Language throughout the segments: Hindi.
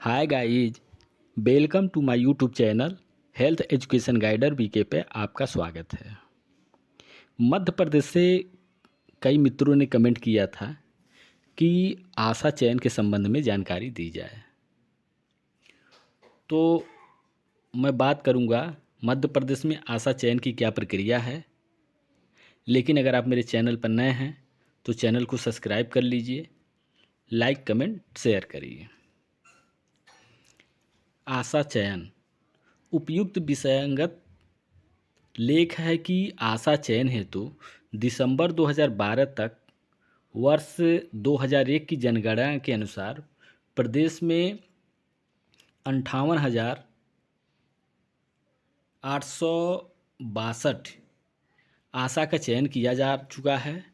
Hi guys, welcome to my YouTube channel health education guider VK पे आपका स्वागत है। मध्य प्रदेश से कई मित्रों ने कमेंट किया था कि आशा चयन के संबंध में जानकारी दी जाए। तो मैं बात करूंगा मध्य प्रदेश में आशा चयन की क्या प्रक्रिया है। लेकिन अगर आप मेरे चैनल पर नए हैं तो चैनल को सब्सक्राइब कर लीजिए, लाइक कमेंट शेयर करिए। आशा चयन उपयुक्त विषयांगत लेख है कि आशा चयन हेतु दिसंबर 2012 तक वर्ष 2001 की जनगणना के अनुसार प्रदेश में 58,862 आशा का चयन किया जा चुका है।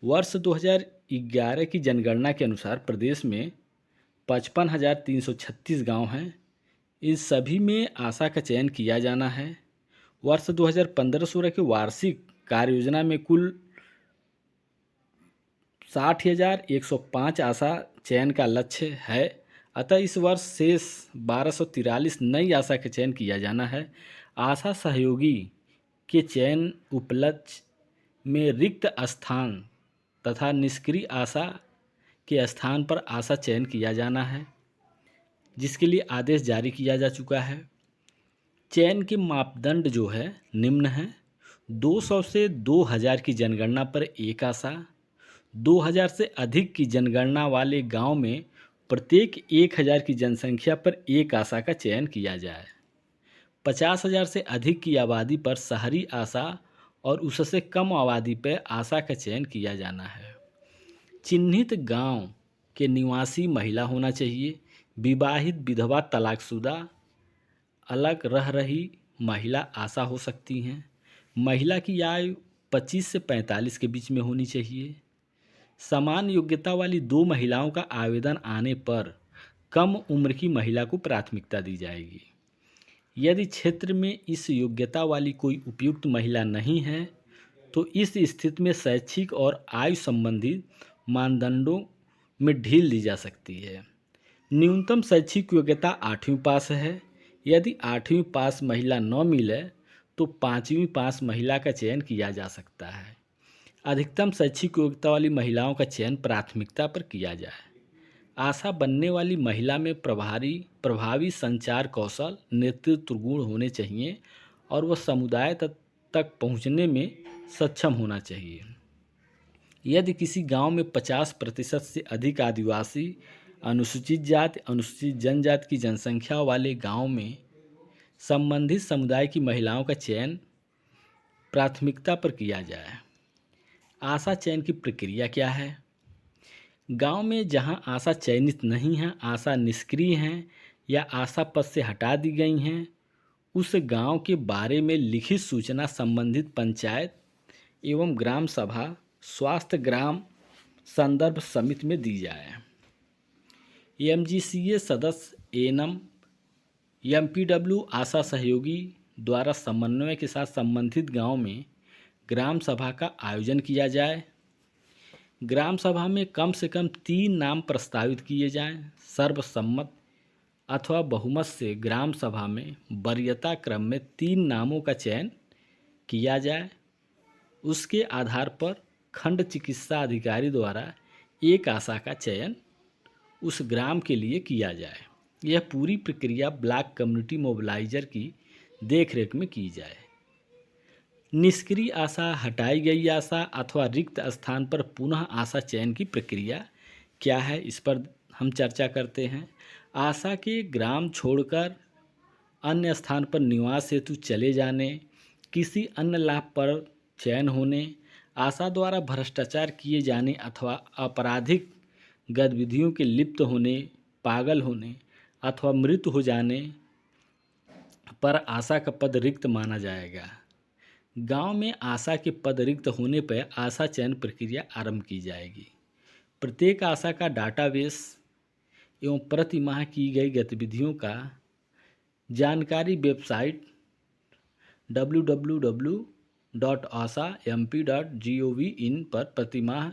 वर्ष 2011 की जनगणना के अनुसार प्रदेश में 55,336 गांव हैं। इन सभी में आशा का चयन किया जाना है। वर्ष 2015-16 की वार्षिक कार्य योजना में कुल 60,105 आशा चयन का लक्ष्य है। अतः इस वर्ष शेष 1243 नई आशा का चयन किया जाना है। आशा सहयोगी के चयन उपलक्ष्य में रिक्त स्थान तथा निष्क्रिय आशा के स्थान पर आशा चयन किया जाना है, जिसके लिए आदेश जारी किया जा चुका है। चयन के मापदंड जो है निम्न है। 200 से 2000 की जनगणना पर एक आशा, 2000 से अधिक की जनगणना वाले गांव में प्रत्येक 1000 की जनसंख्या पर एक आशा का चयन किया जाए। 50,000 से अधिक की आबादी पर शहरी आशा और उससे कम आबादी पर आशा का चयन किया जाना है। चिन्हित गांव के निवासी महिला होना चाहिए। विवाहित, विधवा, तलाकशुदा, अलग रह रही महिला आशा हो सकती हैं। महिला की आयु 25 से 45 के बीच में होनी चाहिए। समान योग्यता वाली 2 महिलाओं का आवेदन आने पर कम उम्र की महिला को प्राथमिकता दी जाएगी। यदि क्षेत्र में इस योग्यता वाली कोई उपयुक्त महिला नहीं है तो इस स्थिति में शैक्षिक और आयु संबंधी मानदंडों में ढील दी जा सकती है। न्यूनतम शैक्षिक योग्यता 8वीं पास है। यदि 8वीं पास महिला न मिले तो 5वीं पास महिला का चयन किया जा सकता है। अधिकतम शैक्षिक योग्यता वाली महिलाओं का चयन प्राथमिकता पर किया जाए। आशा बनने वाली महिला में प्रभावी संचार कौशल, नेतृत्व गुण होने चाहिए और वह समुदाय तक पहुंचने में सक्षम होना चाहिए। यदि किसी गांव में 50% से अधिक आदिवासी, अनुसूचित जाति, अनुसूचित जनजाति की जनसंख्या वाले गांव में संबंधित समुदाय की महिलाओं का चयन प्राथमिकता पर किया जाए। आशा चयन की प्रक्रिया क्या है? गांव में जहां आशा चयनित नहीं है, आशा निष्क्रिय हैं या आशा पद से हटा दी गई हैं, उस गांव के बारे में लिखित सूचना संबंधित पंचायत एवं ग्राम सभा, स्वास्थ्य ग्राम संदर्भ समिति में दी जाए। एमजीसीए सदस्य, एएनएम, एमपीडब्ल्यू आशा सहयोगी द्वारा समन्वय के साथ संबंधित गांव में ग्राम सभा का आयोजन किया जाए। ग्राम सभा में कम से कम 3 नाम प्रस्तावित किए जाएं। सर्वसम्मत अथवा बहुमत से ग्राम सभा में वरीयता क्रम में 3 नामों का चयन किया जाए। उसके आधार पर खंड चिकित्सा अधिकारी द्वारा एक आशा का चयन उस ग्राम के लिए किया जाए। यह पूरी प्रक्रिया ब्लॉक कम्युनिटी मोबिलाइजर की देखरेख में की जाए। निष्क्रिय आशा, हटाई गई आशा अथवा रिक्त स्थान पर पुनः आशा चयन की प्रक्रिया क्या है, इस पर हम चर्चा करते हैं। आशा के ग्राम छोड़कर अन्य स्थान पर निवास हेतु चले जाने, किसी अन्य लाभ पर चयन होने, आशा द्वारा भ्रष्टाचार किए जाने अथवा आपराधिक गतिविधियों के लिप्त होने, पागल होने अथवा मृत्यु हो जाने पर आशा का पद रिक्त माना जाएगा। गांव में आशा के पद रिक्त होने पर आशा चयन प्रक्रिया आरंभ की जाएगी। प्रत्येक आशा का डाटाबेस एवं प्रति माह की गई गतिविधियों का जानकारी वेबसाइट www.ashamp.gov.in पर प्रतिमाह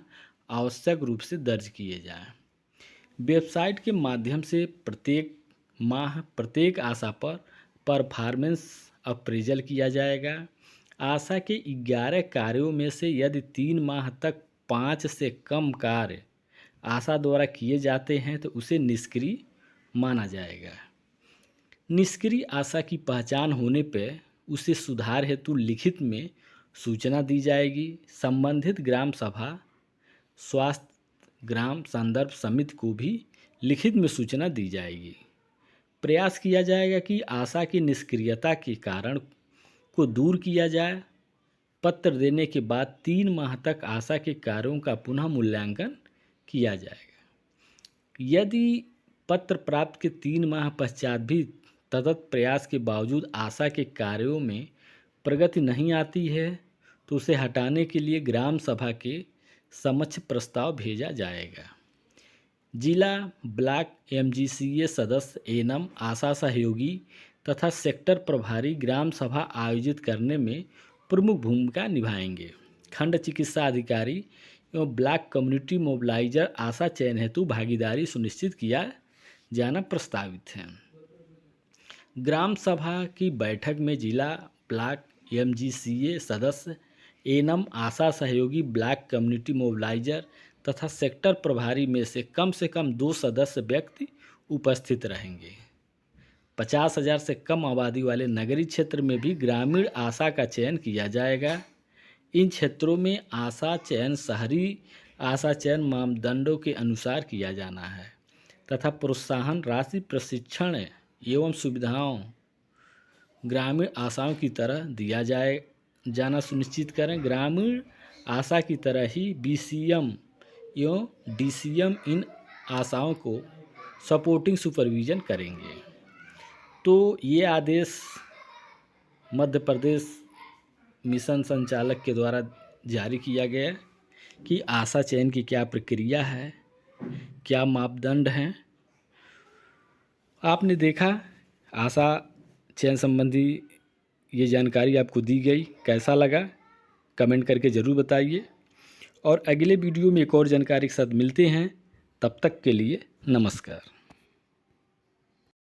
आवश्यक रूप से दर्ज किए जाएं। वेबसाइट के माध्यम से प्रत्येक माह प्रत्येक आशा पर परफॉर्मेंस अप्रेजल किया जाएगा। आशा के 11 कार्यों में से यदि 3 माह तक 5 से कम कार्य आशा द्वारा किए जाते हैं तो उसे निष्क्रिय माना जाएगा। निष्क्रिय आशा की पहचान होने पर उसे सुधार हेतु लिखित में सूचना दी जाएगी। संबंधित ग्राम सभा, स्वास्थ्य ग्राम संदर्भ समिति को भी लिखित में सूचना दी जाएगी। प्रयास किया जाएगा कि आशा की निष्क्रियता के कारण को दूर किया जाए। पत्र देने के बाद 3 माह तक आशा के कार्यों का पुनः मूल्यांकन किया जाएगा। यदि पत्र प्राप्त के 3 माह पश्चात भी सतत प्रयास के बावजूद आशा के कार्यों में प्रगति नहीं आती है तो उसे हटाने के लिए ग्राम सभा के समक्ष प्रस्ताव भेजा जाएगा। जिला ब्लॉक एमजीसीए सदस्य एनम आशा सहयोगी तथा सेक्टर प्रभारी ग्राम सभा आयोजित करने में प्रमुख भूमिका निभाएंगे। खंड चिकित्सा अधिकारी एवं ब्लॉक कम्युनिटी मोबिलाइजर आशा चयन हेतु भागीदारी सुनिश्चित किया जाना प्रस्तावित है। ग्राम सभा की बैठक में जिला ब्लॉक एमजीसीए सदस्य एनम आशा सहयोगी ब्लॉक कम्युनिटी मोबिलाइजर तथा सेक्टर प्रभारी में से कम 2 सदस्य व्यक्ति उपस्थित रहेंगे। 50,000 से कम आबादी वाले नगरीय क्षेत्र में भी ग्रामीण आशा का चयन किया जाएगा। इन क्षेत्रों में आशा चयन शहरी आशा चयन मापदंडों के अनुसार किया जाना है तथा प्रोत्साहन राशि, प्रशिक्षण एवं सुविधाओं ग्रामीण आशाओं की तरह दिया जाना सुनिश्चित करें। ग्रामीण आशा की तरह ही बीसीएम एवं डीसीएम इन आशाओं को सपोर्टिंग सुपरविजन करेंगे। तो ये आदेश मध्य प्रदेश मिशन संचालक के द्वारा जारी किया गया कि आशा चयन की क्या प्रक्रिया है, क्या मापदंड हैं। आपने देखा आशा चयन संबंधी ये जानकारी आपको दी गई, कैसा लगा कमेंट करके ज़रूर बताइए। और अगले वीडियो में एक और जानकारी के साथ मिलते हैं, तब तक के लिए नमस्कार।